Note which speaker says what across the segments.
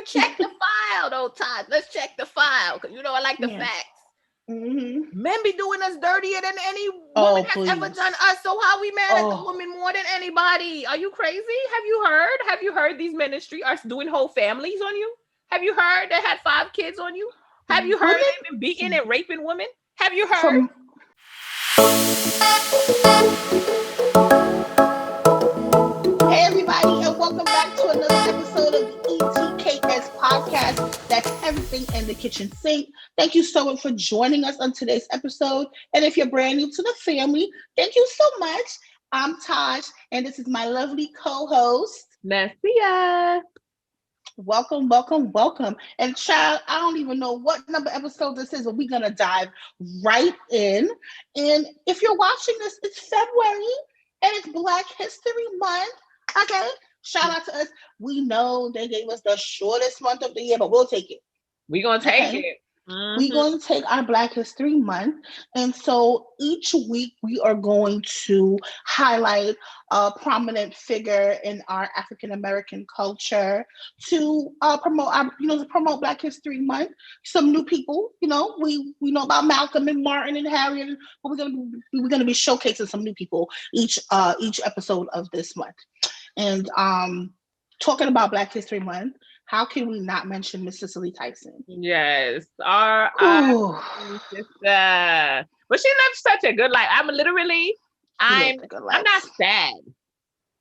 Speaker 1: you check the file though, Todd. Let's check the file. Cause I like the facts.
Speaker 2: Mm-hmm.
Speaker 1: Men be doing us dirtier than any woman has ever
Speaker 2: Please.
Speaker 1: done us. So how we mad at the woman more than anybody? Are you crazy? Have you heard? Have you heard these ministry are doing whole families on you? Have you heard they had 5 kids on you? Have you heard they've been beating and raping women? Have you heard?
Speaker 2: Hey everybody, and welcome back to another episode of the ETKS podcast. That's everything in the kitchen sink. Thank you so much for joining us on today's episode. And if you're brand new to the family, thank you so much. I'm Taj, and this is my lovely co-host,
Speaker 1: Messia.
Speaker 2: Welcome, welcome, welcome. And child, I don't even know what number episode this is, but we're gonna dive right in. And if you're watching this, it's February and it's Black History Month. Okay. Shout out to us. We know they gave us the shortest month of the year, but we'll take it.
Speaker 1: We're gonna take it. Mm-hmm.
Speaker 2: We're going to take our Black History Month. And so each week we are going to highlight a prominent figure in our African American culture to promote Black History Month. Some new people, we know about Malcolm and Martin and Harriet, but we're gonna be showcasing some new people each episode of this month. And talking about Black History Month, how can we not mention Miss Cicely Tyson?
Speaker 1: Yes, our sister. But she lived such a good life. I'm not sad.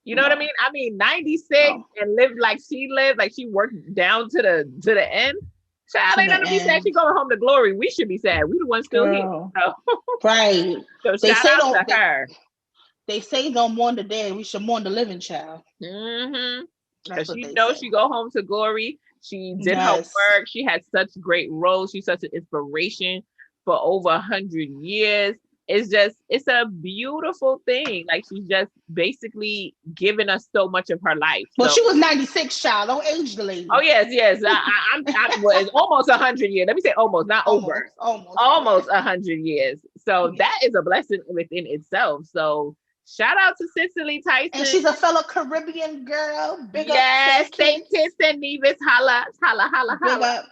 Speaker 1: You know what I mean? I mean, 96 and lived like she lived, like she worked down to the end. Child ain't gonna be sad. She going home to glory. We should be sad. We the ones still here. So.
Speaker 2: Right.
Speaker 1: So shout out to her.
Speaker 2: They say don't mourn the dead. We should mourn the living, child.
Speaker 1: Mm-hmm. Because she knows she go home to glory. She did her work. She had such great roles. She's such an inspiration for over 100 years. It's a beautiful thing. Like she's just basically given us so much of her life.
Speaker 2: Well, she was 96, child. Don't age the lady.
Speaker 1: Oh yes. It's almost 100 years. Let me say almost, not over. Almost 100 years. So that is a blessing within itself. So shout out to Cicely Tyson.
Speaker 2: And she's a fellow Caribbean girl. Big up.
Speaker 1: Yes, St. Kitts and Nevis. Holla.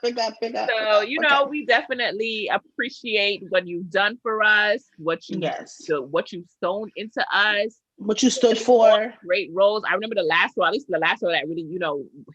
Speaker 2: Big up.
Speaker 1: So, we definitely appreciate what you've done for us, what you've sown into us.
Speaker 2: What you stood for.
Speaker 1: Great roles. I remember the last one that really,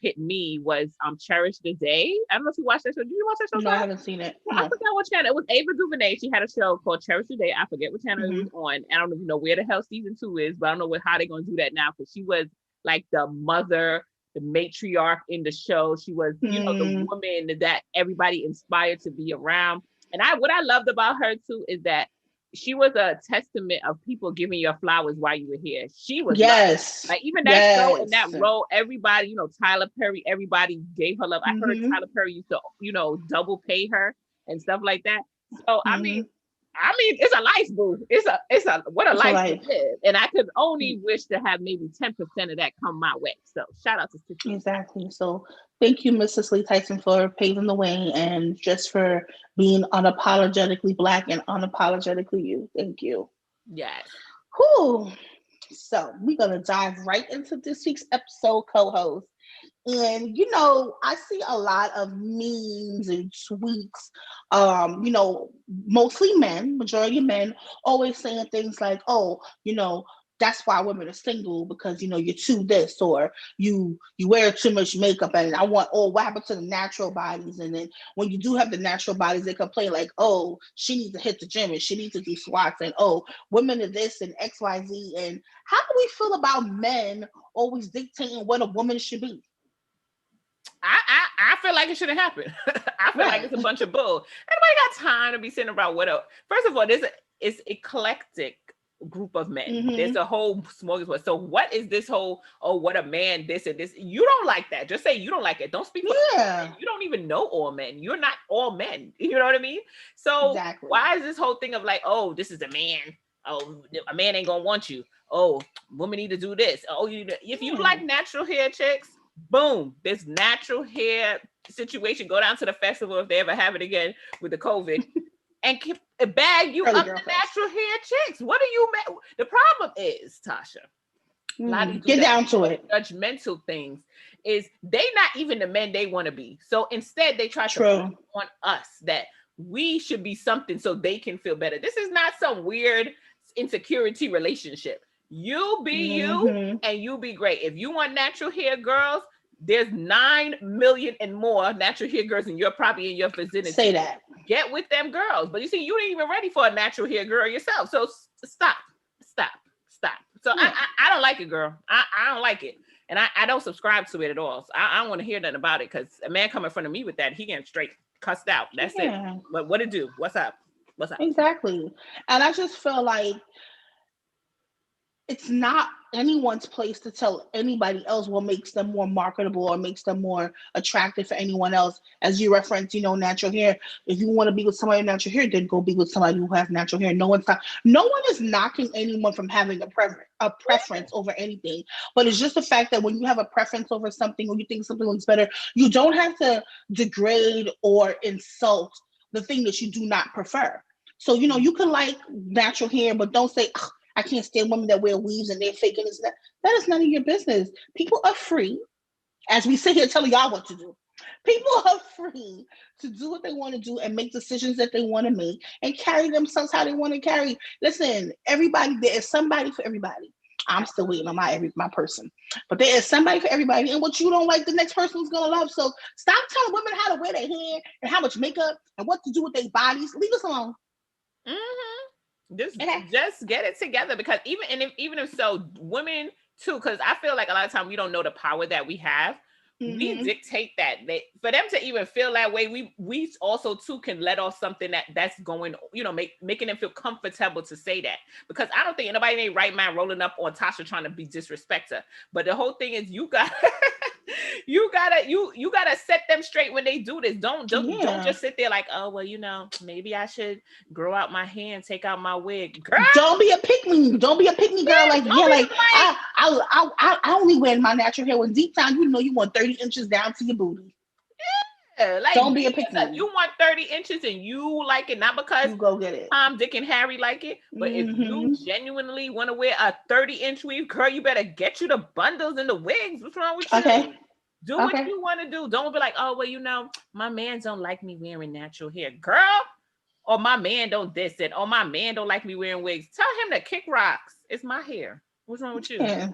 Speaker 1: hit me was Cherish the Day. I don't know if you watched that show. Did you watch that show?
Speaker 2: No, I haven't seen it. No.
Speaker 1: I forgot what channel. It was Ava DuVernay. She had a show called Cherish the Day. I forget what channel it was on. I don't even know where the hell season 2 is, but I don't know how they're going to do that now, because she was like the mother, the matriarch in the show. She was, the woman that everybody inspired to be around. And what I loved about her too is that she was a testament of people giving your flowers while you were here. She was like even that show and that role, everybody, Tyler Perry, everybody gave her love. I heard Tyler Perry used to, double pay her and stuff like that. So I mean, it's a life, boo. It's a what a life to live. And I could only wish to have maybe 10% of that come my way. So shout out to Cicely.
Speaker 2: Exactly. So thank you, Miss Cicely Tyson, for paving the way and just for being unapologetically Black and unapologetically you. Thank you.
Speaker 1: Yes.
Speaker 2: Whew. So we're gonna dive right into this week's episode, co-host. And I see a lot of memes and tweets, mostly men, majority of men, always saying things like, oh, that's why women are single, because you're too this, or you wear too much makeup, and I want, what happened to the natural bodies? And then when you do have the natural bodies, they complain like, oh, she needs to hit the gym and she needs to do squats, and oh, women are this and XYZ. And how do we feel about men always dictating what a woman should be?
Speaker 1: I feel like it shouldn't happen. I feel like it's a bunch of bull. Anybody got time to be sitting around first of all, it's eclectic group of men. There's a whole smorgasbord. So what is this whole, what a man, this and this? You don't like that. Just say you don't like it. Don't speak for men. You don't even know all men. You're not all men. You know what I mean? So why is this whole thing of like, oh, this is a man. Oh, a man ain't gonna want you. Oh, women need to do this. Oh, if you like natural hair, chicks, boom, this natural hair situation, go down to the festival if they ever have it again with the COVID and bag you up the natural hair chicks. What are you? The problem is, Tasha, A lot of these
Speaker 2: Get
Speaker 1: dudes
Speaker 2: down to
Speaker 1: that
Speaker 2: it.
Speaker 1: judgmental things is they not even the men they want to be. So instead they try to put
Speaker 2: True.
Speaker 1: on us that we should be something so they can feel better. This is not some weird insecurity relationship. You be you
Speaker 2: Mm-hmm.
Speaker 1: and you be great. If you want natural hair girls, there's 9 million and more natural hair girls and you're probably in your
Speaker 2: Say
Speaker 1: vicinity.
Speaker 2: that.
Speaker 1: Get with them girls. But you see, you ain't even ready for a natural hair girl yourself. So stop, stop, stop. So
Speaker 2: Yeah.
Speaker 1: I don't like it, girl. I don't like it. And I don't subscribe to it at all. So I don't want to hear nothing about it because a man come in front of me with that, he getting straight cussed out. That's it.
Speaker 2: Yeah.
Speaker 1: But what it do? What's up? What's up?
Speaker 2: Exactly. And I just feel like it's not anyone's place to tell anybody else what makes them more marketable or makes them more attractive for anyone else. As you reference, natural hair. If you want to be with somebody with natural hair, then go be with somebody who has natural hair. No one is knocking anyone from having a preference over anything. But it's just the fact that when you have a preference over something or you think something looks better, you don't have to degrade or insult the thing that you do not prefer. So, you can like natural hair, but don't say, "Ugh, I can't stand women that wear weaves and they're faking this." That is none of your business. People are free, as we sit here telling y'all what to do. People are free to do what they want to do and make decisions that they want to make and carry themselves how they want to carry. Listen, everybody, there is somebody for everybody. I'm still waiting on my person, but there is somebody for everybody. And what you don't like, the next person's gonna love. So stop telling women how to wear their hair and how much makeup and what to do with their bodies. Leave us alone.
Speaker 1: Mm-hmm. Just
Speaker 2: Okay.
Speaker 1: just get it together because even if so, women too, because I feel like a lot of times we don't know the power that we have. We
Speaker 2: Mm-hmm.
Speaker 1: dictate that. For them to even feel that way, we also too can let off something that's going, making them feel comfortable to say that. Because I don't think anybody in their right mind rolling up on Tasha trying to be disrespect her. But the whole thing is you got you gotta set them straight when they do this. Don't
Speaker 2: Yeah.
Speaker 1: just sit there like, oh well, maybe I should grow out my hair and take out my wig. Girl,
Speaker 2: Don't be a pick me. Don't be a pick me girl.
Speaker 1: yeah,
Speaker 2: Like,
Speaker 1: don't
Speaker 2: yeah,
Speaker 1: be
Speaker 2: like I only wear my natural hair when deep down you want 30 inches down to your booty.
Speaker 1: like
Speaker 2: Don't
Speaker 1: be
Speaker 2: be a pick
Speaker 1: yourself.
Speaker 2: me.
Speaker 1: You want 30 inches and you like it, not because
Speaker 2: You go get it.
Speaker 1: Tom, Dick, and Harry like it, but if you
Speaker 2: Mm-hmm.
Speaker 1: genuinely want to wear a 30-inch weave, girl, you better get you the bundles and the wigs. What's wrong with
Speaker 2: Okay.
Speaker 1: you? Do what
Speaker 2: Okay.
Speaker 1: you want to do. Don't be like, oh well, my man don't like me wearing natural hair, girl. Or my man don't this it. Or my man don't like me wearing wigs. Tell him to kick rocks. It's my hair. What's wrong with you?
Speaker 2: Yeah.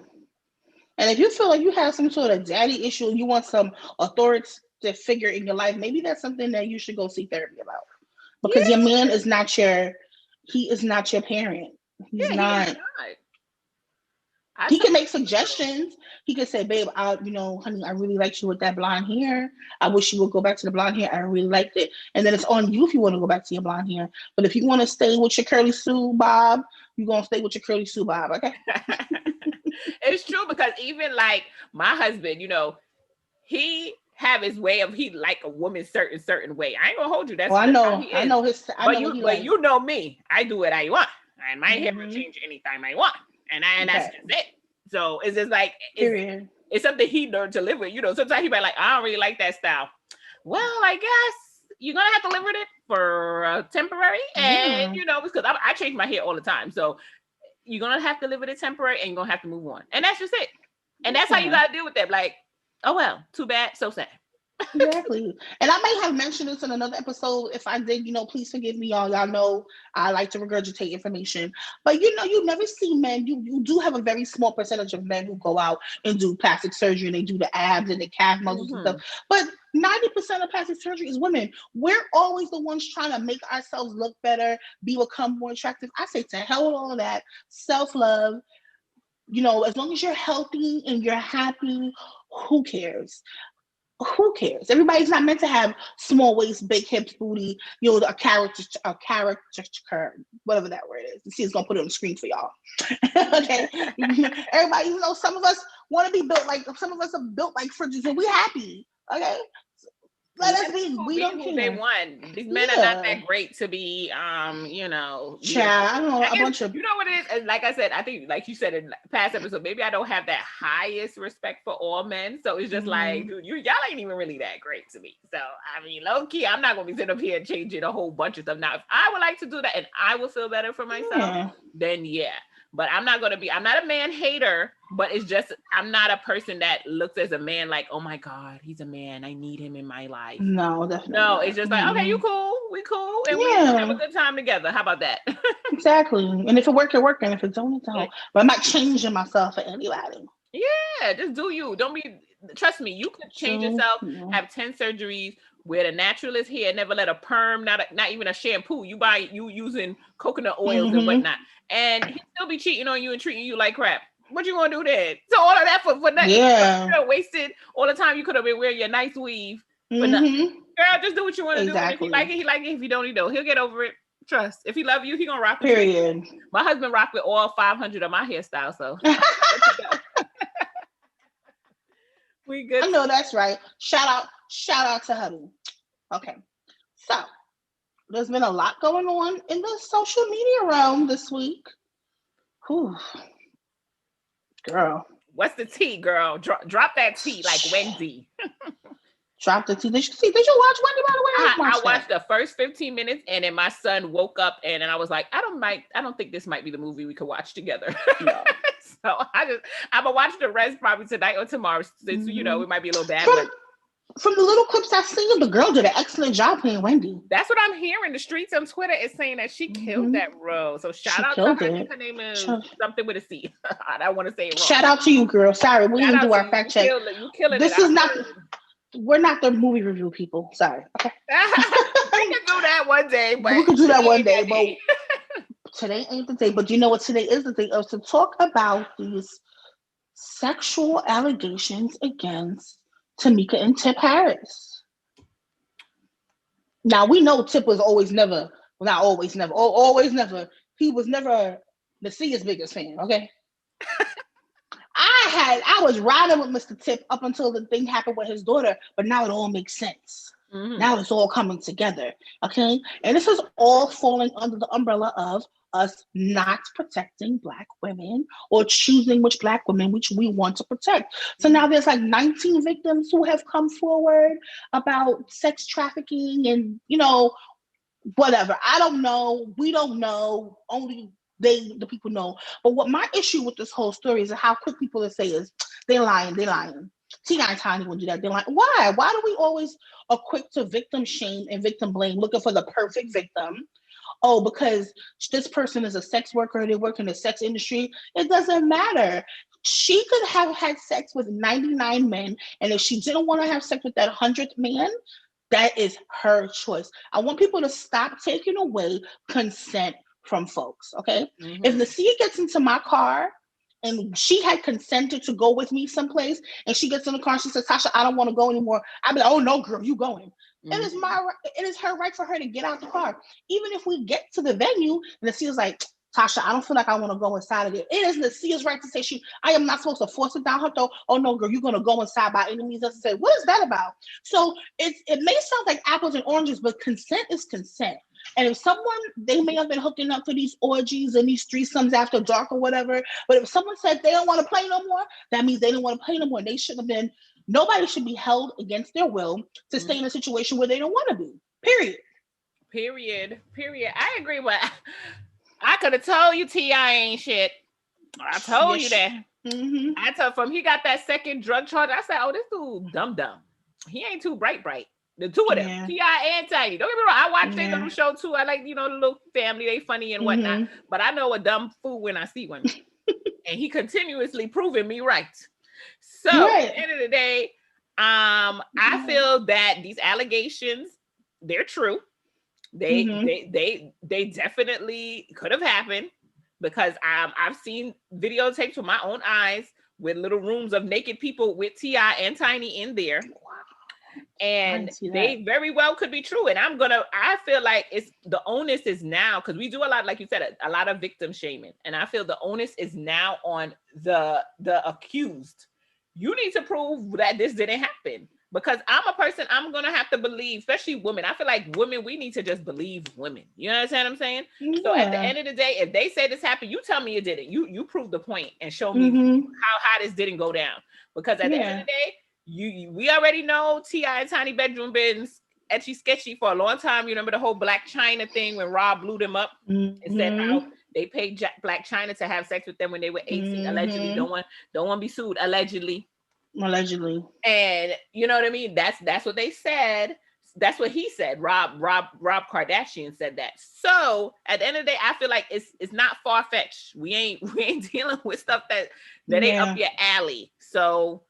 Speaker 2: And if you feel like you have some sort of daddy issue, you want some authoritative figure in your life, maybe that's something that you should go seek therapy about. Because your
Speaker 1: Yeah,
Speaker 2: man is not your parent. He's
Speaker 1: yeah, he is
Speaker 2: not.
Speaker 1: not. I
Speaker 2: He
Speaker 1: tell
Speaker 2: can make
Speaker 1: you, girl.
Speaker 2: suggestions. He can say, "Babe, honey, I really liked you with that blonde hair. I wish you would go back to the blonde hair. I really liked it." And then it's on you if you want to go back to your blonde hair. But if you want to stay with your curly Sue bob, you're gonna stay with your curly Sue bob, okay?
Speaker 1: It's true because even like my husband, he have his way of he like a woman certain way. I ain't gonna hold you.
Speaker 2: Well,
Speaker 1: That's how he
Speaker 2: I
Speaker 1: is.
Speaker 2: know I
Speaker 1: But
Speaker 2: know what
Speaker 1: you
Speaker 2: he
Speaker 1: but
Speaker 2: like.
Speaker 1: you know me. I do what I want, and my hair will
Speaker 2: Hmm.
Speaker 1: change anytime I want, and that's
Speaker 2: Okay.
Speaker 1: just it. So it's just like
Speaker 2: Period.
Speaker 1: it's something he learned to live with. Sometimes he be like, I don't really like that style. Well, I guess you're gonna have to live with it for temporary, and
Speaker 2: Yeah.
Speaker 1: because I change my hair all the time, so you're gonna have to live with it temporary, and you're gonna have to move on, and that's just it. And that's how you
Speaker 2: Yeah.
Speaker 1: gotta deal with that. Like, oh well, too bad, so sad.
Speaker 2: Exactly. And I may have mentioned this in another episode. If I did, please forgive me, y'all. Y'all know I like to regurgitate information. But you never see men. You do have a very small percentage of men who go out and do plastic surgery and they do the abs and the calf muscles and stuff.
Speaker 1: Mm-hmm.
Speaker 2: But 90% of plastic surgery is women. We're always the ones trying to make ourselves look better, become more attractive. I say to hell with all of that. Self-love. As long as you're healthy and you're happy, who cares? Who cares? Everybody's not meant to have small waist, big hips, booty, a character curve, whatever that word is. You see, it's gonna put it on the screen for y'all. Okay. Everybody, some of us want to be built like some of us are built like fridges and we happy. Okay. Let us
Speaker 1: Let
Speaker 2: be.
Speaker 1: people
Speaker 2: We
Speaker 1: be
Speaker 2: don't
Speaker 1: who they
Speaker 2: care.
Speaker 1: want. These men are not
Speaker 2: Yeah.
Speaker 1: that great to be, beautiful.
Speaker 2: Child, I know
Speaker 1: I
Speaker 2: a
Speaker 1: guess
Speaker 2: bunch of
Speaker 1: you know what it is. And like I said, I think, like you said in past episode, maybe I don't have that highest respect for all men. So it's just like,
Speaker 2: mhm.
Speaker 1: dude, y'all ain't even really that great to me. So I mean, low key, I'm not gonna be sitting up here and changing a whole bunch of stuff. Now, if I would like to do that and I will feel better for myself,
Speaker 2: Yeah.
Speaker 1: then yeah. But I'm not a man hater, but it's just, I'm not a person that looks as a man like, oh my God, he's a man, I need him in my life.
Speaker 2: No, definitely
Speaker 1: No,
Speaker 2: not.
Speaker 1: it's just like, okay, you cool, we cool, and we have
Speaker 2: Yeah,
Speaker 1: a good time together. How about that?
Speaker 2: exactly. And if it work, it work. And if it don't, it don't. But I'm not changing myself for anybody.
Speaker 1: Yeah, just do you. Don't be, trust me, you could change
Speaker 2: So,
Speaker 1: yourself,
Speaker 2: yeah.
Speaker 1: have 10 surgeries, wear the naturalist hair, never let a perm, not even a shampoo. You using coconut oils and whatnot. And he'll still be cheating on you and treating you like crap. What you gonna do then? So all of that for nothing.
Speaker 2: Yeah.
Speaker 1: You could have wasted all the time you could have been wearing your nice weave for nothing. Girl, just do what you want to do. And if he like it, he like it. If you don't, he don't. He'll get over it. Trust. If he love you, he gonna rock with you.
Speaker 2: Period.
Speaker 1: My husband rocked with all 500 of my hairstyles, so we good.
Speaker 2: I know that's right. Shout out to hubby. Okay. So there's been a lot going on in the social media realm this week. Whew. Girl.
Speaker 1: What's the tea, girl? Drop that tea like Wendy.
Speaker 2: Drop the tea. Did you watch Wendy, by the way?
Speaker 1: I watched the first 15 minutes, and then my son woke up, and then I was like, I don't think this might be the movie we could watch together. No. So I'm gonna watch the rest probably tonight or tomorrow, since you know it might be a little bad.
Speaker 2: From the little clips I've seen, the girl did an excellent job playing Wendy.
Speaker 1: That's what I'm hearing. The streets on Twitter is saying that she killed that role. So shout out to her. I think her name is something with a C. I don't want to say it wrong.
Speaker 2: Shout out to you, girl. Sorry, we didn't do our fact check.
Speaker 1: You killing
Speaker 2: this
Speaker 1: it.
Speaker 2: Is not. We're not the movie review people. Sorry. Okay.
Speaker 1: We can do that one day, but
Speaker 2: we can do that one day. But today ain't the day. But you know what? Today is the day of to talk about these sexual allegations against Tamika and Tip Harris. Now we know Tip was always never. He was never Nassia's biggest fan. Okay. I was riding with Mr. Tip up until the thing happened with his daughter, but now it all makes sense. Mm-hmm. Now it's all coming together. Okay. And this is all falling under the umbrella of us not protecting Black women or choosing which Black women which we want to protect. So now there's like 19 victims who have come forward about sex trafficking and, whatever. I don't know. We don't know. Only the people know. But what my issue with this whole story is how quick people say is they lying. T.I. and Tiny will do that. They're like, why? Why do we always are quick to victim shame and victim blame, looking for the perfect victim? Oh, because this person is a sex worker, they work in the sex industry. It doesn't matter. She could have had sex with 99 men, and if she didn't want to have sex with that 100th man, that is her choice. I want people to stop taking away consent from folks, okay? Mm-hmm. If Nassia gets into my car and she had consented to go with me someplace, and she gets in the car and she says, Tasha, I don't want to go anymore, I'd be like, oh no, girl, you going. Mm-hmm. It is her right for her to get out the car. Even if we get to the venue and Nassia's like, Tasha, I don't feel like I want to go inside of it. It is Nassia's right to say I am not supposed to force it down her throat. Oh no, girl, you're gonna go inside by any means necessary. What is that about? So it may sound like apples and oranges, but consent is consent. And if they may have been hooking up to these orgies and these threesomes after dark or whatever, but if someone said they don't want to play no more, that means they don't want to play no more. They should have been, nobody should be held against their will to stay in a situation where they don't want to be. Period.
Speaker 1: I agree, but I could have told you T.I. ain't shit. I told you that. Mm-hmm. I told from he got that second drug charge. I said, oh, this dude dumb. He ain't too bright. The two of them, T.I. and Tiny. Don't get me wrong. I watch their little show too. I like, the little family. They funny and whatnot. Mm-hmm. But I know a dumb fool when I see one. And he continuously proving me right. So at the end of the day, I feel that these allegations, they're true. They definitely could have happened, because I've seen videotapes with my own eyes with little rooms of naked people with T.I. and Tiny in there. And they very well could be true. And I feel like the onus is now, because we do a lot, like you said, a lot of victim shaming. And I feel the onus is now on the accused. You need to prove that this didn't happen. Because I'm a person, I'm going to have to believe, especially women. I feel like women, we need to just believe women. You understand what I'm saying? Yeah. So at the end of the day, if they say this happened, you tell me you did it. You prove the point and show me how this didn't go down. Because at the end of the day, we already know T.I. and Tiny bedroom been etchy sketchy for a long time. You remember the whole Black China thing when Rob blew them up and said how They paid Black China to have sex with them when they were 18. Allegedly,
Speaker 2: Mm-hmm.
Speaker 1: don't want to be sued. Allegedly.
Speaker 2: Allegedly.
Speaker 1: And you know what I mean? That's what they said. That's what he said. Rob Kardashian said that. So at the end of the day, I feel like it's not far fetched. We ain't dealing with stuff that ain't up your alley. So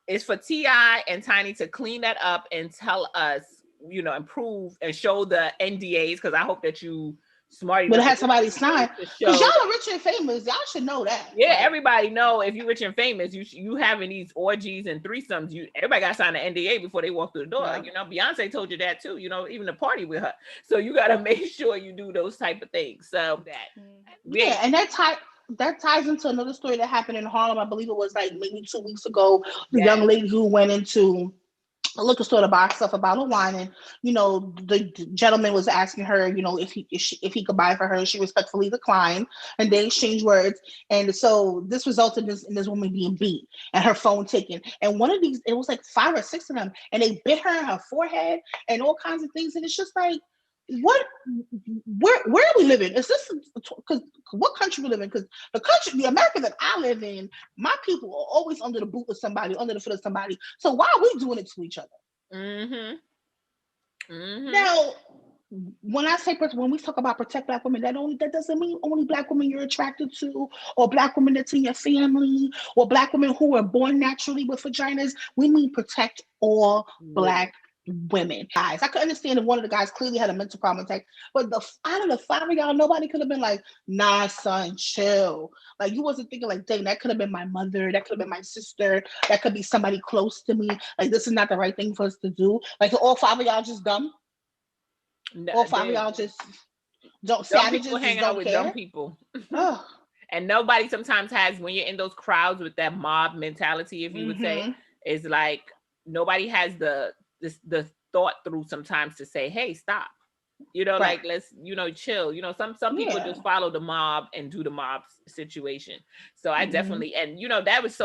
Speaker 1: it's for T.I. and Tiny to clean that up and tell us, improve and show the NDAs, because I hope that you smart
Speaker 2: But it
Speaker 1: enough
Speaker 2: has somebody sign, because y'all are rich and famous. Y'all should know that.
Speaker 1: Yeah, like, everybody know if you're rich and famous, you having these orgies and threesomes. Everybody got to sign an NDA before they walk through the door. Yeah. Beyonce told you that too. Even the party with her. So you got to make sure you do those type of things. So that
Speaker 2: and that ties into another story that happened in Harlem. I believe it was like maybe 2 weeks ago. The young lady who went into a liquor store to buy stuff, a bottle of wine, and the gentleman was asking her, if he could buy for her, and she respectfully declined, and they exchanged words, and so this resulted in this woman being beat and her phone taken. And one of these, it was like 5 or 6 of them, and they bit her in her forehead and all kinds of things, and it's just like, where are we living? Is this, because what country we live in? Because the America that I live in, my people are always under the boot of somebody, under the foot of somebody. So why are we doing it to each other?
Speaker 1: Mm-hmm. Mm-hmm.
Speaker 2: Now, when we talk about protect Black women, that doesn't mean only Black women you're attracted to, or Black women that's in your family, or Black women who are born naturally with vaginas. We mean protect all Black women. Guys, I could understand if one of the guys clearly had a mental problem attack, but out of the 5 of y'all, nobody could have been like, nah, son, chill. Like, you wasn't thinking like, dang, that could have been my mother, that could have been my sister, that could be somebody close to me. Like, this is not the right thing for us to do. Like, all 5 of y'all just dumb? No, all 5 of y'all just savages,
Speaker 1: people hanging out with dumb people. And nobody sometimes has, when you're in those crowds with that mob mentality, if you would say, is like, nobody has the thought through sometimes to say, hey, stop, like, let's, chill. Some people just follow the mob and do the mob situation. So I definitely, and that was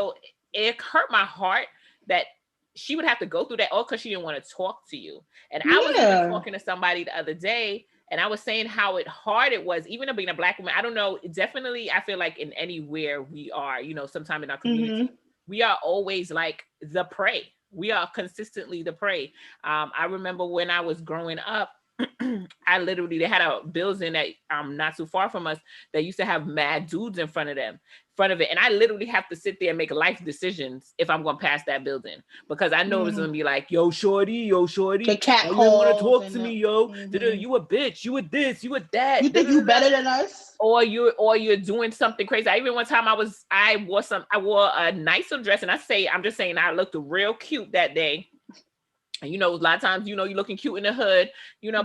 Speaker 1: it hurt my heart that she would have to go through that all because she didn't want to talk to you. And I was even talking to somebody the other day, and I was saying how hard it was, even being a Black woman. I don't know, definitely, I feel like in anywhere we are, sometime in our community, we are always like the prey. We are consistently the prey. I remember when I was growing up, they had a building that not too far from us that used to have mad dudes in front of it, and I literally have to sit there and make life decisions if I'm going to pass that building, because I know it's going to be like, yo shorty, the cat you don't want to talk to me, yo. You a bitch, you a this, you a that,
Speaker 2: you think you better than us,
Speaker 1: or you're doing something crazy. Even one time I wore a nicer dress, and I'm just saying I looked real cute that day. And a lot of times, you're looking cute in the hood,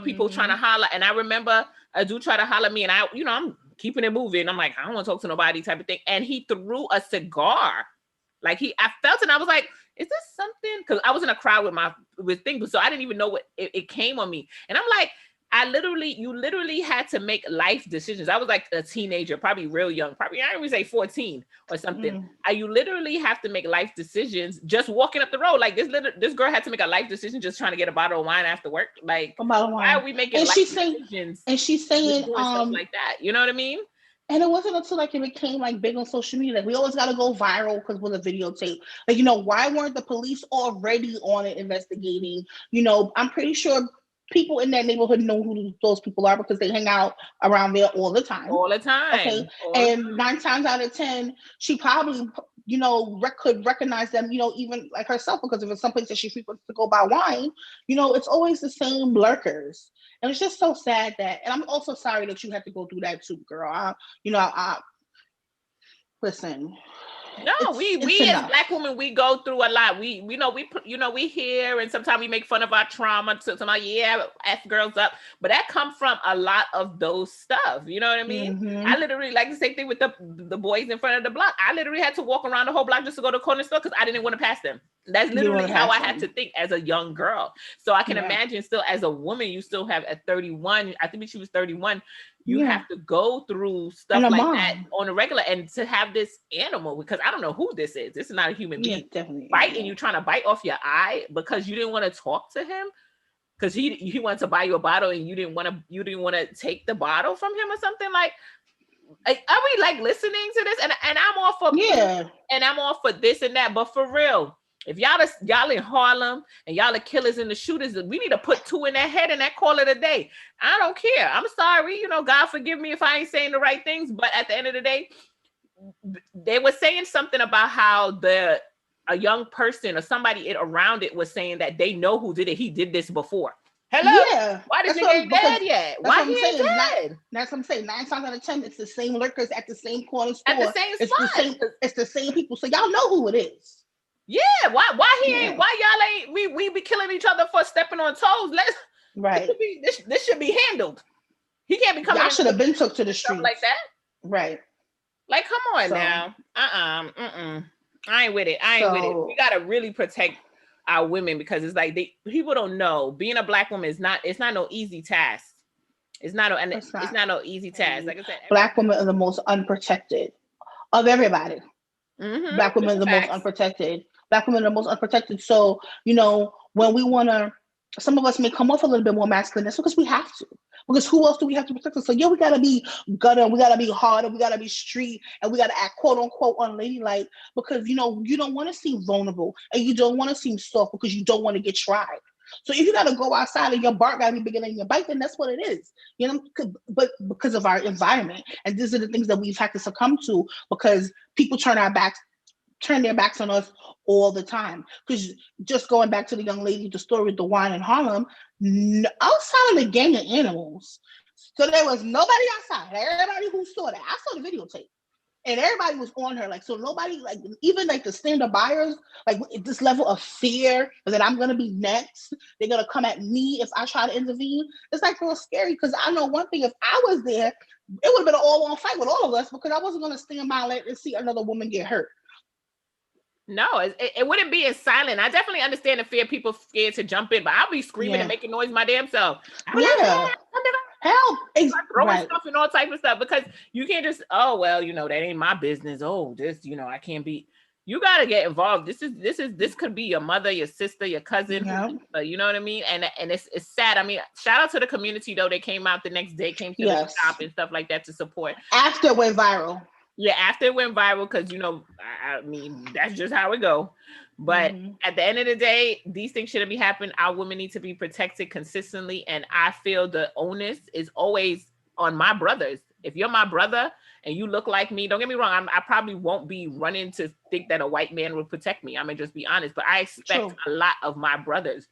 Speaker 1: people trying to holler. And I remember a dude try to holler at me, and I'm keeping it moving. I'm like, I don't want to talk to nobody type of thing. And he threw a cigar. Like I felt it, and I was like, is this something? Because I was in a crowd with things, so I didn't even know what it came on me. And I'm like, you literally had to make life decisions. I was like a teenager, probably real young, probably I would say 14 or something. You literally have to make life decisions just walking up the road. Like this girl had to make a life decision just trying to get a bottle of wine after work. Like, why are we making life decisions?
Speaker 2: And she's saying
Speaker 1: doing stuff like that. You know what I mean?
Speaker 2: And it wasn't until like it became like big on social media. Like, we always got to go viral because with a videotape. Like, why weren't the police already on it investigating? I'm pretty sure people in that neighborhood know who those people are because they hang out around there all the time. Okay. And 9 times out of 10, she probably, could recognize them, even like herself, because if it's someplace that she frequents to go buy wine, it's always the same lurkers. And it's just so sad that, and I'm also sorry that you had to go through that too, girl. Listen.
Speaker 1: No, we as Black women, we go through a lot. We hear, and sometimes we make fun of our trauma to somebody, F girls up, but that comes from a lot of those stuff. You know what I mean? I literally, like the same thing with the boys in front of the block. I literally had to walk around the whole block just to go to the corner store because I didn't want to pass them. That's literally how I had to think as a young girl. So I can imagine still as a woman, you still have at 31, I think she was 31, you have to go through stuff like that on a regular, and to have this animal, because I don't know who this is. This is not a human being. Biting you, trying to bite off your eye because you didn't want to talk to him because he wanted to buy you a bottle and you didn't want to take the bottle from him or something. Like, Like, are we like listening to this? And I'm all for peace,
Speaker 2: Yeah.
Speaker 1: and I'm all for this and that, but for real, if y'all in Harlem and y'all the killers and the shooters, we need to put two in that head and that call it a day. I don't care. I'm sorry, God forgive me if I ain't saying the right things, but at the end of the day, they were saying something about how a young person or somebody around it was saying that they know who did it. He did this before. Hello?
Speaker 2: Yeah.
Speaker 1: Why this
Speaker 2: That's
Speaker 1: nigga
Speaker 2: what
Speaker 1: ain't
Speaker 2: because
Speaker 1: dead yet?
Speaker 2: that's
Speaker 1: Why
Speaker 2: what
Speaker 1: he
Speaker 2: I'm
Speaker 1: ain't
Speaker 2: saying.
Speaker 1: dead?
Speaker 2: That's what I'm saying. 9 times out of 10, it's the same lurkers at the same corner
Speaker 1: At the
Speaker 2: store.
Speaker 1: same
Speaker 2: It's the
Speaker 1: spot.
Speaker 2: same. It's the same people. So y'all know who it is.
Speaker 1: Yeah, why he ain't?
Speaker 2: Yeah.
Speaker 1: Why y'all ain't? We be killing each other for stepping on toes.
Speaker 2: Right.
Speaker 1: This should be handled. He can't be coming
Speaker 2: Y'all
Speaker 1: in
Speaker 2: should have been took to the
Speaker 1: stuff like
Speaker 2: streets.
Speaker 1: that.
Speaker 2: Right.
Speaker 1: Like, come on
Speaker 2: So.
Speaker 1: now. I ain't with it. We
Speaker 2: So.
Speaker 1: gotta really protect our women, because it's like people don't know being a Black woman is not. It's not no easy task.
Speaker 2: It's
Speaker 1: It's
Speaker 2: not.
Speaker 1: not no easy task.
Speaker 2: And
Speaker 1: Like I said,
Speaker 2: Black women are the most unprotected of everybody. Black
Speaker 1: this
Speaker 2: women are
Speaker 1: is
Speaker 2: the most
Speaker 1: facts.
Speaker 2: unprotected. Black women are the most unprotected. So, when we want to, some of us may come off a little bit more masculine. That's because we have to. Because who else do we have to protect us? So, yeah, we got to be gutter, we got to be harder, we got to be street, and we got to act quote unquote unladylike because, you don't want to seem vulnerable and you don't want to seem soft because you don't want to get tried. So if you got to go outside and your bark got to be bigger than your bite, then that's what it is. But because of our environment, and these are the things that we've had to succumb to because people turn their backs on us all the time. Because just going back to the young lady, the story of the wine in Harlem, outside of the gang of animals, so there was nobody outside. Everybody who saw that, I saw the videotape. And everybody was on her, like, so nobody, like, even like the standard buyers, like this level of fear that I'm gonna be next, they're gonna come at me if I try to intervene. It's like real scary because I know one thing: if I was there, it would have been an all-on fight with all of us because I wasn't gonna stand by and see another woman get hurt.
Speaker 1: No, it wouldn't be as silent. I definitely understand the fear. People scared to jump in, but I'll be screaming and
Speaker 2: Yeah,
Speaker 1: making noise my damn self. I'm like,
Speaker 2: yeah, help,
Speaker 1: throwing
Speaker 2: right,
Speaker 1: stuff and all type of stuff because you can't just, oh well, that ain't my business. Oh, this, I can't be. You got to get involved. This could be your mother, your sister, your cousin,
Speaker 2: yeah,
Speaker 1: you know what I mean? And it's sad. I mean, shout out to the community though. They came out the next day, came to the
Speaker 2: yes.
Speaker 1: shop and stuff like that to support.
Speaker 2: After it went viral.
Speaker 1: Yeah, after it went viral, because I mean, that's just how it go. But at the end of the day, these things shouldn't be happening. Our women need to be protected consistently, and I feel the onus is always on my brothers. If you're my brother and you look like me, don't get me wrong, I probably won't be running to think that a white man will protect me. I'm gonna just be honest, but I expect a lot of my brothers.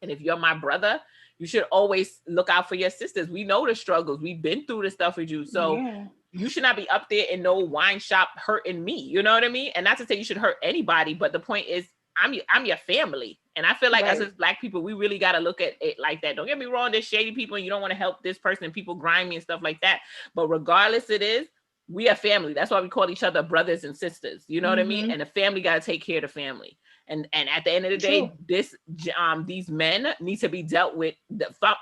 Speaker 1: And if you're my brother, you should always look out for your sisters. We know the struggles. We've been through the stuff with you. So you should not be up there in no wine shop hurting me. You know what I mean? And not to say you should hurt anybody, but the point is, I'm your family. And I feel like us as Black people, we really got to look at it like that. Don't get me wrong, there's shady people and you don't want to help this person, people grimy and stuff like that. But regardless it is, we are family. That's why we call each other brothers and sisters. You know what I mean? And the family got to take care of the family. And at the end of the day, these men need to be dealt with.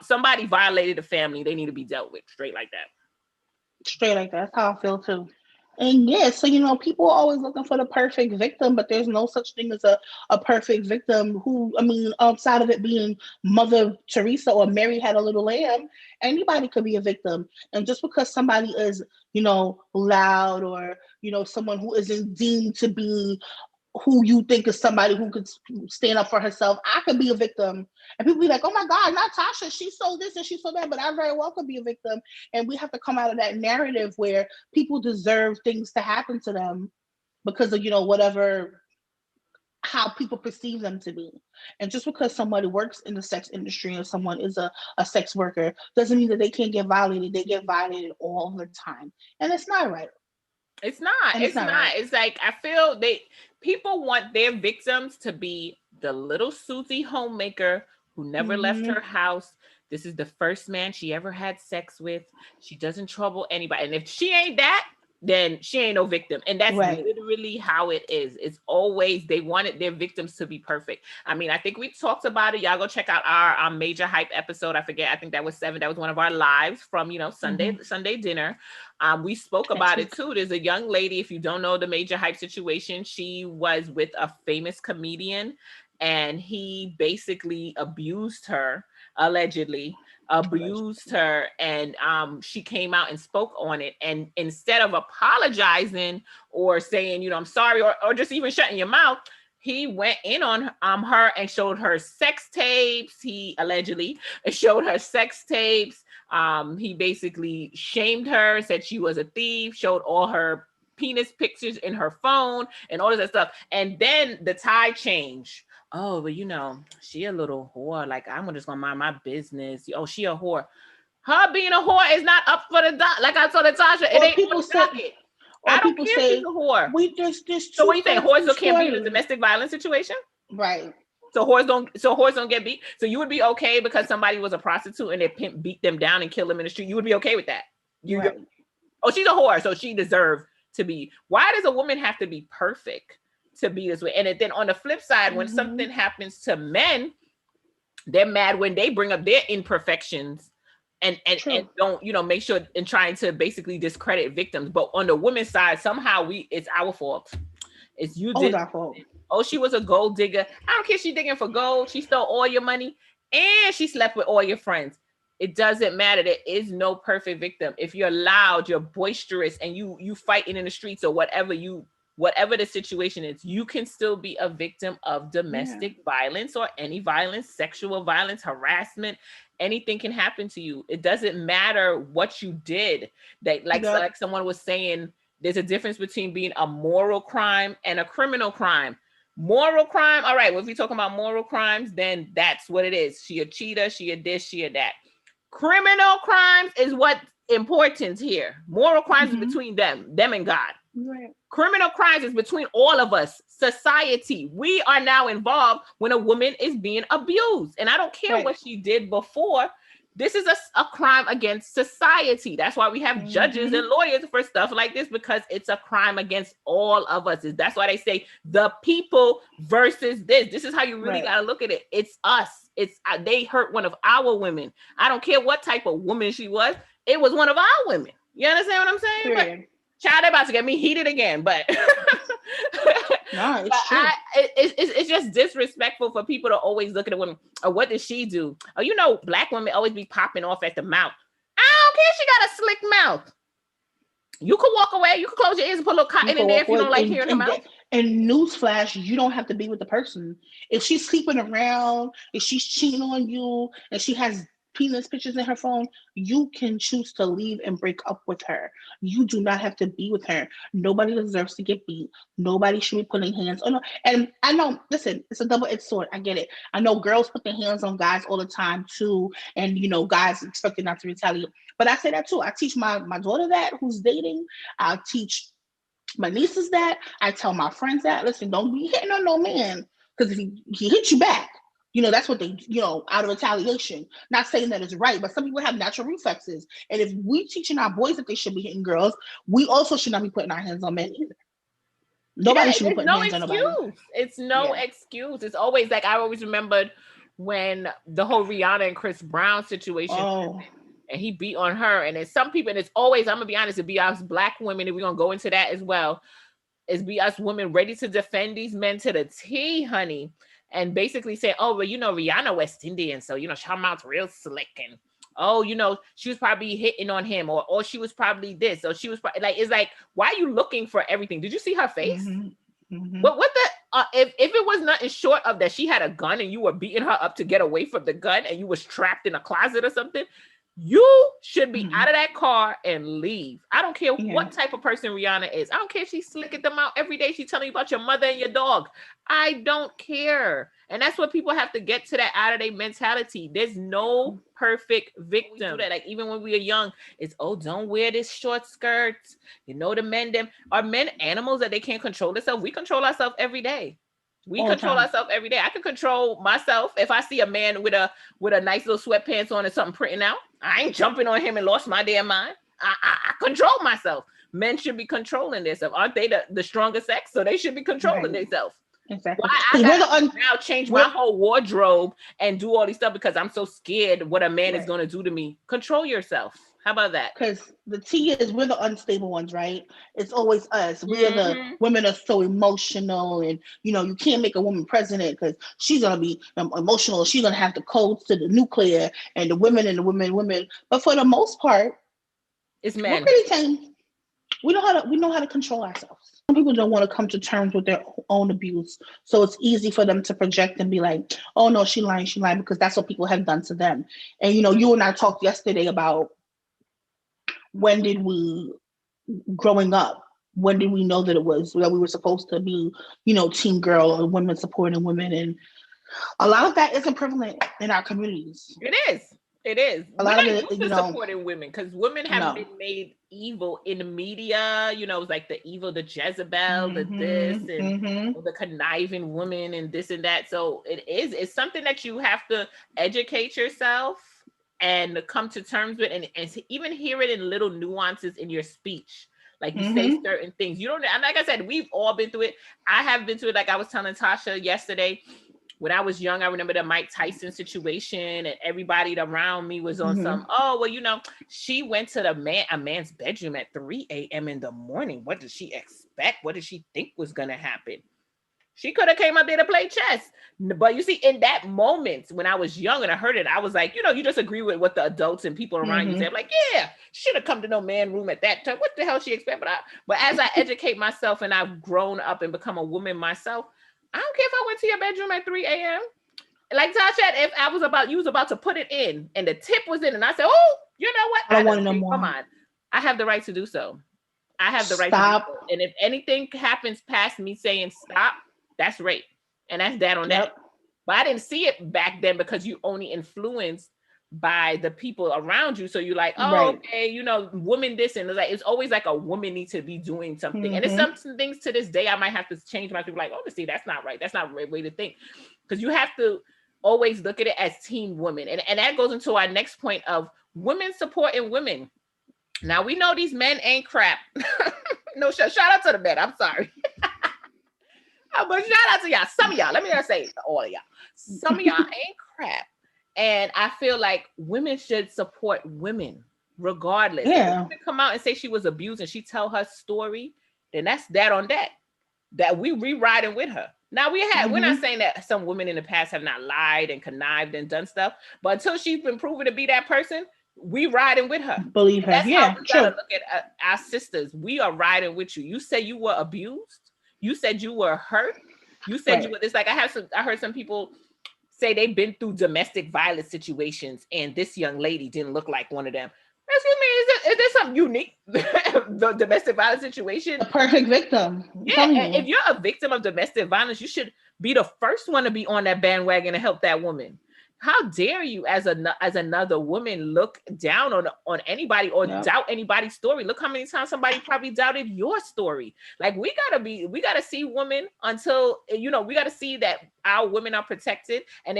Speaker 1: Somebody violated the family. They need to be dealt with straight like that.
Speaker 2: Straight like that. That's how I feel too. And yeah, so people are always looking for the perfect victim, but there's no such thing as a perfect victim who, I mean, outside of it being Mother Teresa or Mary Had a Little Lamb, anybody could be a victim. And just because somebody is, loud or, someone who isn't deemed to be who you think is somebody who could stand up for herself, I could be a victim. And people be like, oh my God, Natasha, she sold this and she sold that, but I very well could be a victim. And we have to come out of that narrative where people deserve things to happen to them because of, whatever, how people perceive them to be. And just because somebody works in the sex industry or someone is a sex worker doesn't mean that they can't get violated. They get violated all the time. And it's not right.
Speaker 1: It's not. It's not. Right. It's like I feel people want their victims to be the little Susie homemaker who never left her house. This is the first man she ever had sex with. She doesn't trouble anybody. And if she ain't that, then she ain't no victim. And that's literally how it is. It's always they wanted their victims to be perfect. I mean, I think we talked about it. Y'all go check out our Major Hype episode. I forget. I think that was 7. That was one of our lives from, Sunday dinner. We spoke about it too. There's a young lady, if you don't know the Major Hype situation, she was with a famous comedian and he basically abused her, allegedly abused her, and she came out and spoke on it, and instead of apologizing or saying, you know, I'm sorry, or just even shutting your mouth, he went in on her and showed her sex tapes. He allegedly showed her sex tapes. He basically shamed her, said she was a thief, showed all her penis pictures in her phone and all of that stuff. And then the tide changed. Oh, but you know, she a little whore. Like, I'm just gonna mind my business. Oh, she a whore. Her being a whore is not up for the doc. Like I told Natasha, it ain't on the docket. I don't care if she's a whore. So what are you saying? Whores can't be in a domestic violence situation?
Speaker 2: Right.
Speaker 1: So whores don't get beat. So you would be okay because somebody was a prostitute and their pimp beat them down and killed them in the street. You would be okay with that.
Speaker 2: Right.
Speaker 1: Oh, she's a whore, so she deserved to be. Why does a woman have to be perfect to be this way? And then on the flip side, when something happens to men, they're mad when they bring up their imperfections and don't, you know, make sure and trying to basically discredit victims. But on the women's side, somehow it's our fault. It's you did.
Speaker 2: Our fault.
Speaker 1: Oh, she was a gold digger. I don't care if she's digging for gold. She stole all your money and she slept with all your friends. It doesn't matter. There is no perfect victim. If you're loud, you're boisterous, and you fighting in the streets or whatever the situation is, you can still be a victim of domestic violence or any violence, sexual violence, harassment. Anything can happen to you. It doesn't matter what you did. That like someone was saying, there's a difference between being a moral crime and a criminal crime. Moral crime, all right, well, if you're talking about moral crimes, then that's what it is. She a cheater, she a this, she a that. Criminal crimes is what's important here. Moral crimes is between them and God.
Speaker 2: Right.
Speaker 1: Criminal crimes is between all of us, society. We are now involved when a woman is being abused. And I don't care what she did before. This is a crime against society. That's why we have judges and lawyers for stuff like this, because it's a crime against all of us. That's why they say the people versus this. This is how you really got to look at it. It's us. They hurt one of our women. I don't care what type of woman she was. It was one of our women. You understand what I'm saying? But, child, they're about to get me heated again, but
Speaker 2: no, it's true.
Speaker 1: It's just disrespectful for people to always look at a woman. Oh, what did she do? Oh, you know, black women always be popping off at the mouth. I don't care. She got a slick mouth. You can walk away. You can close your ears and put a little cotton in there if you don't like hearing her mouth.
Speaker 2: And newsflash, you don't have to be with the person. If she's sleeping around, if she's cheating on you, and she has penis pictures in her phone, you can choose to leave and break up with her. You do not have to be with her. Nobody deserves to get beat. Nobody should be putting hands on her. And I know, listen, it's a double-edged sword. I get it. I know girls put their hands on guys all the time too, and you know, guys expected not to retaliate. But I say that too. I teach my daughter that who's dating. I teach my nieces that. I tell my friends that. Listen, don't be hitting on no man, because if he hits you back, you know, that's what they, you know, out of retaliation. Not saying that it's right, but some people have natural reflexes. And if we teaching our boys that they should be hitting girls, we also should not be putting our hands on men either. Nobody should be putting hands on nobody.
Speaker 1: It's no excuse. It's always like, I always remembered when the whole Rihanna and Chris Brown situation, and he beat on her. And there's some people, and it's always, I'm gonna be honest, it be us black women, and we're gonna go into that as well, is be us women ready to defend these men to the T, honey. And basically say, oh, well, you know, Rihanna West Indian, so, you know, her mouth's real slick. And, oh, you know, she was probably hitting on him, or she was probably this, or she was probably, like, it's like, why are you looking for everything? Did you see her face? But what the, if it was nothing short of that she had a gun and you were beating her up to get away from the gun and you was trapped in a closet or something, you should be out of that car and leave. I don't care what type of person Rihanna is. I don't care if she's slicking them out every day. She's telling you about your mother and your dog. I don't care. And that's what people have to get to, that out of their mentality. There's no perfect victim. That, like, even when we are young, it's, oh, don't wear this short skirt. You know, the men, them are men animals that they can't control themselves. We control ourselves every day. We control ourselves every day. I can control myself. If I see a man with a nice little sweatpants on and something printing out, I ain't jumping on him and lost my damn mind. I control myself. Men should be controlling themselves. Aren't they the stronger sex? So they should be controlling themselves.
Speaker 2: Exactly.
Speaker 1: Why I
Speaker 2: Because
Speaker 1: gotta now change my whole wardrobe and do all these stuff because I'm so scared what a man is gonna do to me. Control yourself. How about that?
Speaker 2: Because the T is we're the unstable ones, right? It's always us. We are the
Speaker 1: Mm-hmm.
Speaker 2: women are so emotional, and you can't make a woman president because she's gonna be emotional. She's gonna have the codes to the nuclear, and the women and the women. But for the most part,
Speaker 1: It's
Speaker 2: we're
Speaker 1: men.
Speaker 2: pretty tame. We know how to control ourselves. Some people don't want to come to terms with their own abuse, so it's easy for them to project and be like, "Oh no, she lying," because that's what people have done to them. And you and I talked yesterday about when did we, growing up, when did we know that it was that we were supposed to be, team girl or women supporting women, and a lot of that isn't prevalent in our communities.
Speaker 1: It is. It is.
Speaker 2: A
Speaker 1: We're
Speaker 2: lot of
Speaker 1: not
Speaker 2: it,
Speaker 1: used to supporting women because women have
Speaker 2: no.
Speaker 1: been made evil in the media. It's like the evil, the Jezebel, the this,
Speaker 2: Mm-hmm,
Speaker 1: and
Speaker 2: mm-hmm.
Speaker 1: the conniving woman, and this and that. So it's something that you have to educate yourself and come to terms with, and even hear it in little nuances in your speech. Like you say
Speaker 2: Mm-hmm.
Speaker 1: certain things. You don't, and like I said, we've all been through it. I have been through it. Like I was telling Tasha yesterday, when I was young, I remember the Mike Tyson situation, and everybody around me was on
Speaker 2: Mm-hmm.
Speaker 1: some, she went to a man's bedroom at 3 a.m. in the morning. What did she expect? What did she think was going to happen? She could have came up there to play chess. But you see, in that moment, when I was young and I heard it, I was like, you just agree with what the adults and people around you say. I'm like, yeah, should have come to no man room at that time. What the hell she expect? But as I educate myself and I've grown up and become a woman myself, I don't care if I went to your bedroom at 3 a.m. Like Tasha, if you was about to put it in and the tip was in, and I said, oh, you know what?
Speaker 2: I don't want
Speaker 1: done
Speaker 2: it no
Speaker 1: changed my
Speaker 2: more.
Speaker 1: mind. I have the right to do so. I have the right to do
Speaker 2: Stop.
Speaker 1: so. And if anything happens past me saying stop, that's rape. And that's that on that.
Speaker 2: Yep.
Speaker 1: But I didn't see it back then because you only influenced by the people around you. So you're like, oh,
Speaker 2: Right.
Speaker 1: okay, woman this, and it's always like a woman needs to be doing something. And it's
Speaker 2: Mm-hmm.
Speaker 1: some things to this day I might have to change my people like, oh, see, that's not right. That's not the right way to think. Because you have to always look at it as team women. And that goes into our next point of women supporting women. Now we know these men ain't crap. No, shout out to the men. I'm sorry. But shout out to y'all. Some of y'all, let me just say all of y'all. Some of y'all ain't crap. And I feel like women should support women regardless. If a
Speaker 2: Yeah.
Speaker 1: woman come out and say she was abused and she tell her story, then that's that on that. That we riding with her. Now we're not saying that some women in the past have not lied and connived and done stuff, but until she's been proven to be that person, we riding with her.
Speaker 2: Believe her.
Speaker 1: That's how
Speaker 2: Yeah.
Speaker 1: we
Speaker 2: True.
Speaker 1: gotta look at our sisters. We are riding with you. You said you were abused. You said you were hurt. You said you were. It's like I heard some people say they've been through domestic violence situations, and this young lady didn't look like one of them. Excuse me, is there something unique? The domestic violence situation.
Speaker 2: The perfect victim. I'm
Speaker 1: Yeah,
Speaker 2: telling you.
Speaker 1: if you're a victim of domestic violence, you should be the first one to be on that bandwagon to help that woman. How dare you, as another woman, look down on anybody or doubt anybody's story? Look how many times somebody probably doubted your story. Like we gotta see women until we gotta see that our women are protected, and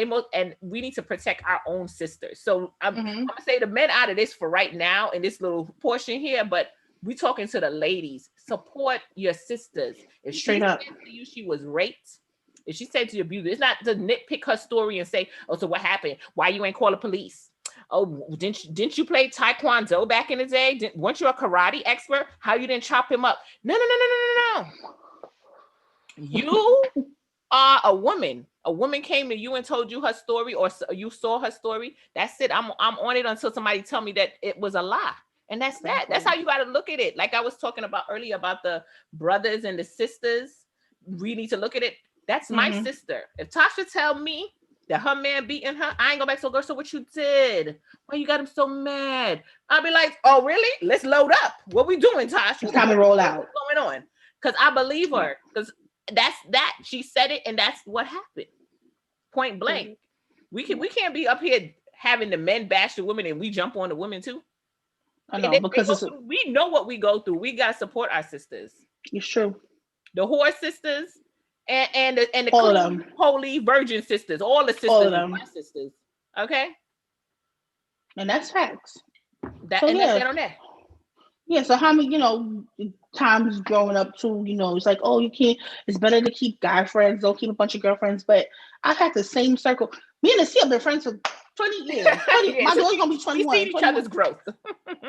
Speaker 1: we need to protect our own sisters. So I'm gonna say the men out of this for right now in this little portion here, but we talking to the ladies. Support your sisters. If she said to you she was raped, if she said to you abuse, it's not to nitpick her story and say, "Oh, so what happened? Why you ain't call the police? Oh, didn't you play taekwondo back in the day? Weren't you a karate expert? How you didn't chop him up? No, no, no, no, no, no, no. You are a woman. A woman came to you and told you her story, or you saw her story. That's it. I'm on it until somebody tell me that it was a lie. And that's that. That's how you got to look at it. Like I was talking about earlier about the brothers and the sisters. We need to look at it. That's my sister. If Tasha tell me that her man beating her, I ain't go back to girl. So what you did? Why you got him so mad? I'll be like, oh really? Let's load up. What we doing, Tasha?
Speaker 2: It's time to roll out.
Speaker 1: What's going on? Because I believe her. Because that's that. She said it, and that's what happened. Point blank. We can't be up here having the men bash the women and we jump on the women too.
Speaker 2: I know, because
Speaker 1: we know what we go through. We gotta support our sisters.
Speaker 2: It's true.
Speaker 1: The whore sisters and the
Speaker 2: all of them.
Speaker 1: Holy Virgin sisters, all the sisters,
Speaker 2: all of them.
Speaker 1: My sisters. Okay,
Speaker 2: and that's facts.
Speaker 1: That's that on that.
Speaker 2: Yeah, so how many, times growing up too, it's like, oh, you can't, it's better to keep guy friends, don't keep a bunch of girlfriends. But I've had the same circle. Me and the C have been friends for 20 years. 20,
Speaker 1: Yeah,
Speaker 2: my
Speaker 1: so
Speaker 2: daughter's gonna be
Speaker 1: we see
Speaker 2: 21,
Speaker 1: each
Speaker 2: 21.
Speaker 1: other's growth.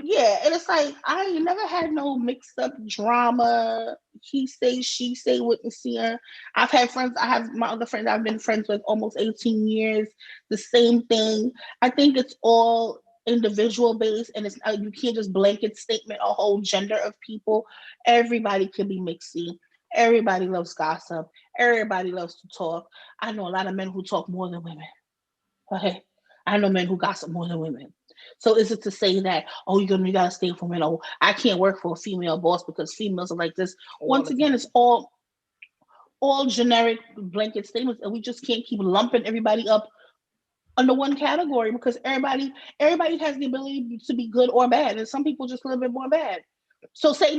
Speaker 2: Yeah, and it's like I ain't never had no mixed up drama. He say, she say with Nasia. I've had friends. I have my other friends I've been friends with almost 18 years. The same thing. I think it's all individual based, and it's you can't just blanket statement a whole gender of people. Everybody can be mixy. Everybody loves gossip. Everybody loves to talk. I know a lot of men who talk more than women. Okay. I know men who gossip more than women. So is it to say that, oh, you gotta stay for men? Oh, I can't work for a female boss because females are like this.
Speaker 1: All
Speaker 2: Once
Speaker 1: the
Speaker 2: again,
Speaker 1: time.
Speaker 2: it's all generic blanket statements, and we just can't keep lumping everybody up under one category because everybody has the ability to be good or bad, and some people just a little bit more bad. So say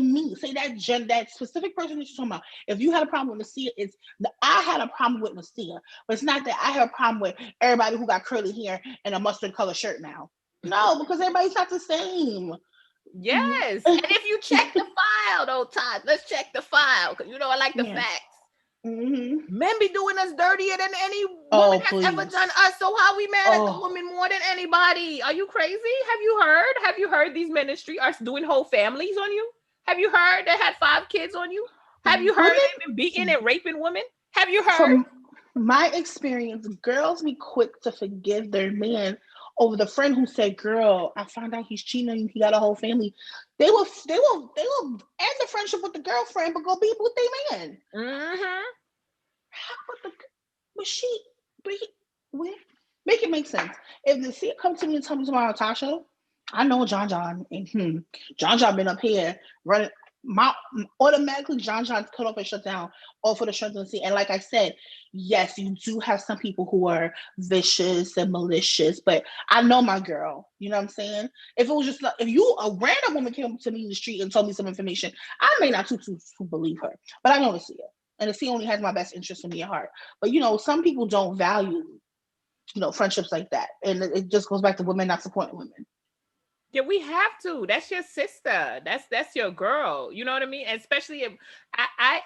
Speaker 2: me, say that specific person that you're talking about. If you had a problem with Nasia, it's I had a problem with Nasia, but it's not that I have a problem with everybody who got curly hair and a mustard color shirt now. No, because everybody's not the same.
Speaker 1: Yes. And if you check the file though, Todd, let's check the file. Cause I like the
Speaker 2: Yeah.
Speaker 1: facts.
Speaker 2: Hmm.
Speaker 1: Men be doing us dirtier than any woman
Speaker 2: Oh
Speaker 1: has ever done
Speaker 2: please.
Speaker 1: us. So how we mad at the
Speaker 2: Oh.
Speaker 1: woman more than anybody? Are you crazy? Have you heard? Have you heard these ministry are doing whole families on you? Have you heard they had 5 kids on you? Have you heard they've been beating
Speaker 2: Women,
Speaker 1: and raping women? Have you heard?
Speaker 2: from my experience, girls be quick to forgive their man over the friend who said, "Girl, I found out he's cheating on you. He got a whole family." They will end the friendship with the girlfriend, but go be with their man.
Speaker 1: Mm-hmm.
Speaker 2: How, but she, but he, we, make it make sense. If the see come to me and tell me tomorrow, Tasha, I know John, and John been up here running. My automatically John's cut off and shut down all for the strength of the sea. And like I said, yes, you do have some people who are vicious and malicious, but I know my girl. You know what I'm saying? If it was just if you a random woman came up to me in the street and told me some information, I may not to believe her, but I know the sea. And the sea only has my best interest in me at heart. But some people don't value, friendships like that. And it just goes back to women not supporting women.
Speaker 1: Yeah, we have to. That's your sister. That's your girl. You know what I mean? Especially if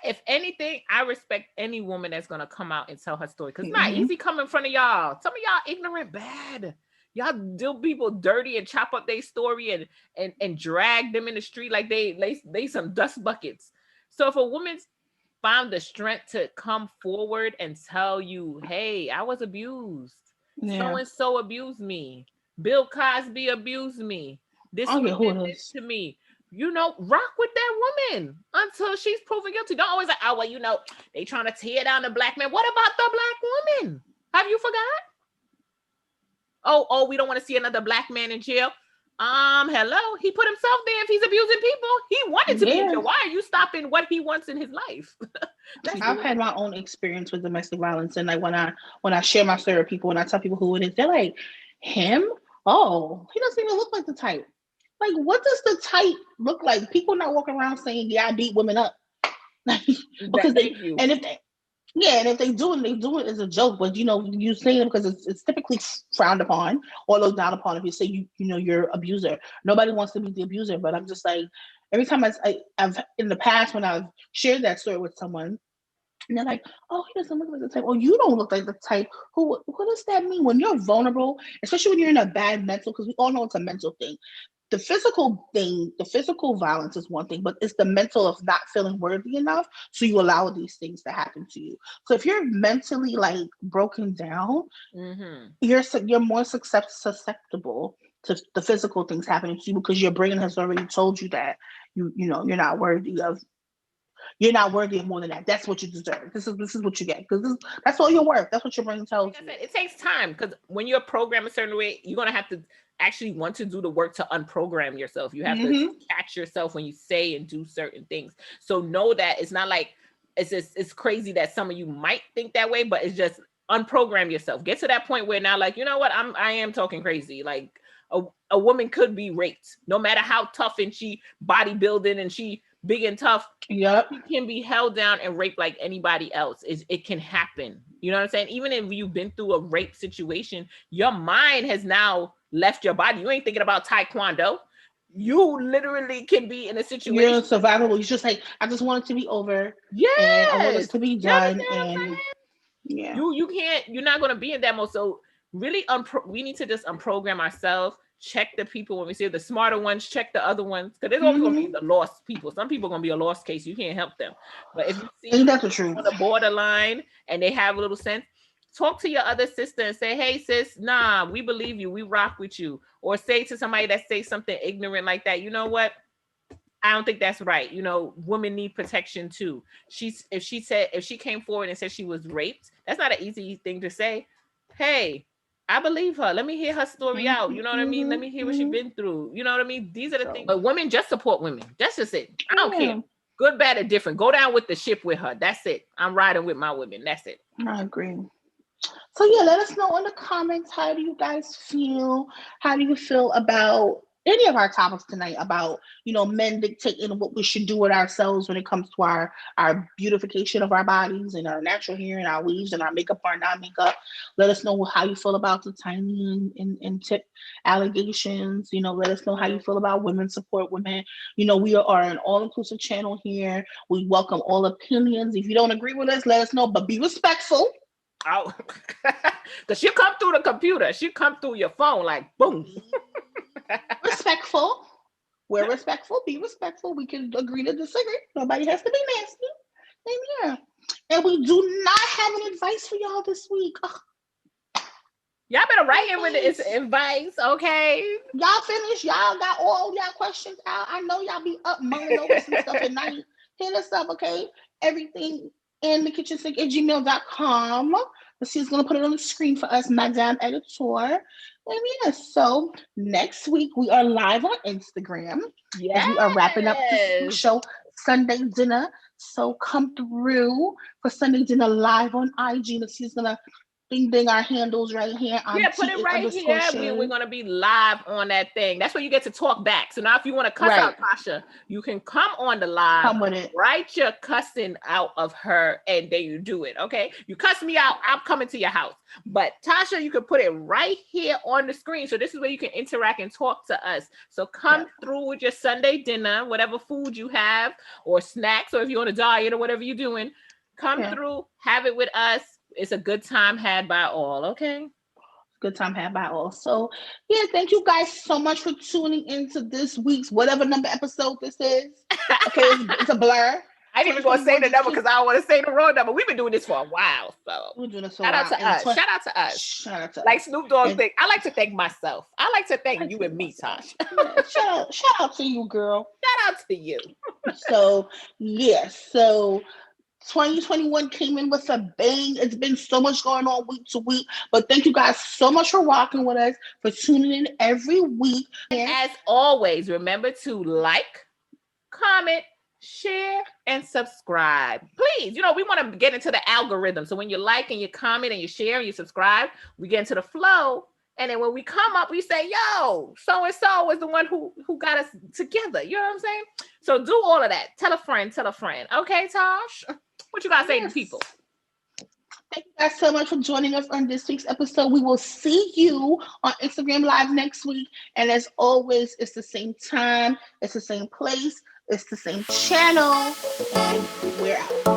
Speaker 1: if anything, I respect any woman that's gonna come out and tell her story. Cause it's not
Speaker 2: Mm-hmm.
Speaker 1: easy coming in front of y'all. Some of y'all ignorant bad. Y'all do people dirty and chop up their story and drag them in the street like they some dust buckets. So if a woman's found the strength to come forward and tell you, hey, I was abused. So
Speaker 2: Yeah.
Speaker 1: and so abused me. Bill Cosby abused me.
Speaker 2: I
Speaker 1: This
Speaker 2: don't
Speaker 1: woman
Speaker 2: get who
Speaker 1: did
Speaker 2: it
Speaker 1: this
Speaker 2: is.
Speaker 1: to me. Rock with that woman until she's proven guilty. Don't always like, oh, well, they trying to tear down the black man. What about the black woman? Have you forgot? Oh, we don't want to see another black man in jail. Hello. He put himself there if he's abusing people. He wanted to be in
Speaker 2: Yeah.
Speaker 1: jail. Why are you stopping what he wants in his life?
Speaker 2: See,
Speaker 1: That's
Speaker 2: I've had my own experience with domestic violence, and like when I share my story with people, and I tell people who it is, they're like, "Him? Oh, he doesn't even look like the type." Like, what does the type look like? People not walking around saying, "Yeah, I beat women up,"
Speaker 1: that.
Speaker 2: because
Speaker 1: Thank you.
Speaker 2: if they do it, they do it as a joke. But you say it because it's typically frowned upon or looked down upon if you say you're abuser. Nobody wants to be the abuser. But I'm just like every time I've in the past when I've shared that story with someone, and they're like, "Oh, he doesn't look like the type." Oh, you don't look like the type. Who? What does that mean? When you're vulnerable, especially when you're in a bad mental, because we all know it's a mental thing. The physical violence is one thing, but it's the mental of not feeling worthy enough, so you allow these things to happen to you. So if you're mentally like broken down,
Speaker 1: Mm-hmm.
Speaker 2: you're more susceptible to the physical things happening to you because your brain has already told you that you're not worthy of more than that. That's what you deserve. This is what you get because that's all you're worth. That's what your brain
Speaker 1: Like
Speaker 2: tells
Speaker 1: I
Speaker 2: you.
Speaker 1: said, it takes time because when you're programmed a certain way, you're gonna have to actually want to do the work to unprogram yourself. You have to
Speaker 2: Hmm.
Speaker 1: catch yourself when you say and do certain things. So know that it's not like it's crazy that some of you might think that way, but it's just unprogram yourself. Get to that point where now, like, you know what, I am talking crazy. Like a woman could be raped, no matter how tough and she bodybuilding and she big and tough,
Speaker 2: Yep.
Speaker 1: he can be held down and raped like anybody else. It can happen. You know what I'm saying? Even if you've been through a rape situation, your mind has now left your body. You ain't thinking about taekwondo. you literally can be in a situation.
Speaker 2: You're survivable. It's just like, I just want it to be over.
Speaker 1: Yes.
Speaker 2: And I want this to be
Speaker 1: You
Speaker 2: done.
Speaker 1: understand what I'm
Speaker 2: And
Speaker 1: saying?
Speaker 2: yeah.
Speaker 1: You can't, you're not going to be in that mode. So really, we need to just unprogram ourselves. Check the people when we see the smarter ones, check the other ones, because there's always going to be the lost people. Some people are going to be a lost case. You can't help them. But if you see
Speaker 2: Ain't that the truth?
Speaker 1: on the borderline and they have a little sense, talk to your other sister and say, hey sis, nah, we believe you, we rock with you. Or say to somebody that says something ignorant like that, you know what, I don't think that's right. You know, women need protection too. If she came forward and said she was raped, that's not an easy thing to say. Hey, I believe her. Let me hear her story out. You know what I mean? Let me hear what she's been through. You know what I mean? These are the things. But women just support women. That's just it. I don't care. Good, bad, or different. Go down with the ship with her. That's it. I'm riding with my women. That's it.
Speaker 2: I agree. So yeah, let us know in the comments, how do you guys feel? How do you feel about any of our topics tonight, about, you know, men dictating what we should do with ourselves when it comes to our beautification of our bodies and our natural hair and our weaves and our makeup or non-makeup. Let us know how you feel about the tiny and tip allegations. You know, let us know how you feel about women support women. You know, we are an all-inclusive channel here. We welcome all opinions. If you don't agree with us, let us know, but be respectful.
Speaker 1: Oh, because she'll come through the computer. She'll come through your phone like boom.
Speaker 2: Respectful. We're respectful. Be respectful. We can agree to disagree. Nobody has to be nasty. And yeah. And we do not have an advice for y'all this week. Ugh.
Speaker 1: Y'all better write in with this advice, okay?
Speaker 2: Y'all finished. Y'all got all y'all questions out. I know y'all be up mulling over some stuff at night. Hit us up, okay? Everything in the kitchen sink at gmail.com. She's going to put it on the screen for us, Madame Editor. And yeah, so next week we are live on Instagram.
Speaker 1: Yes.
Speaker 2: As we are wrapping up this show, Sunday dinner. So come through for Sunday dinner live on IG. And she's going to ding our handles right here.
Speaker 1: Yeah, put it right here. We're going to be live on that thing. That's where you get to talk back. So now if you want to cuss out Tasha, you can come on the live.
Speaker 2: Come with it.
Speaker 1: Write your cussing out of her and then you do it, okay? You cuss me out, I'm coming to your house. But Tasha, you can put it right here on the screen. So this is where you can interact and talk to us. So come through with your Sunday dinner, whatever food you have, or snacks, or if you're on a diet or whatever you're doing, come through, have it with us. It's a good time had by all, okay?
Speaker 2: Good time had by all. So, yeah, thank you guys so much for tuning into this week's whatever number episode this is. Okay, it's a blur.
Speaker 1: I ain't even going to say the number because I don't want to say the wrong number. We've been doing this for a while, so.
Speaker 2: We're doing this for
Speaker 1: Shout out to us. Shout out to us.
Speaker 2: Shout out to
Speaker 1: like Snoop Dogg thing. I like to thank myself. I like to thank you and me, Tosh.
Speaker 2: Shout out to you, girl.
Speaker 1: Shout out to you.
Speaker 2: So, yeah, so 2021 came in with a bang. It's been so much going on week to week. But thank you guys so much for rocking with us, for tuning in every week.
Speaker 1: And as always, remember to like, comment, share, and subscribe. Please, you know, we want to get into the algorithm. So when you like and you comment and you share and you subscribe, we get into the flow. And then when we come up, we say, yo, so-and-so was the one who got us together. You know what I'm saying? So do all of that. Tell a friend. Okay, Tosh? What you got to say to people?
Speaker 2: Thank you guys so much for joining us on this week's episode. We will see you on Instagram Live next week. And as always, it's the same time. It's the same place. It's the same channel. And we're out.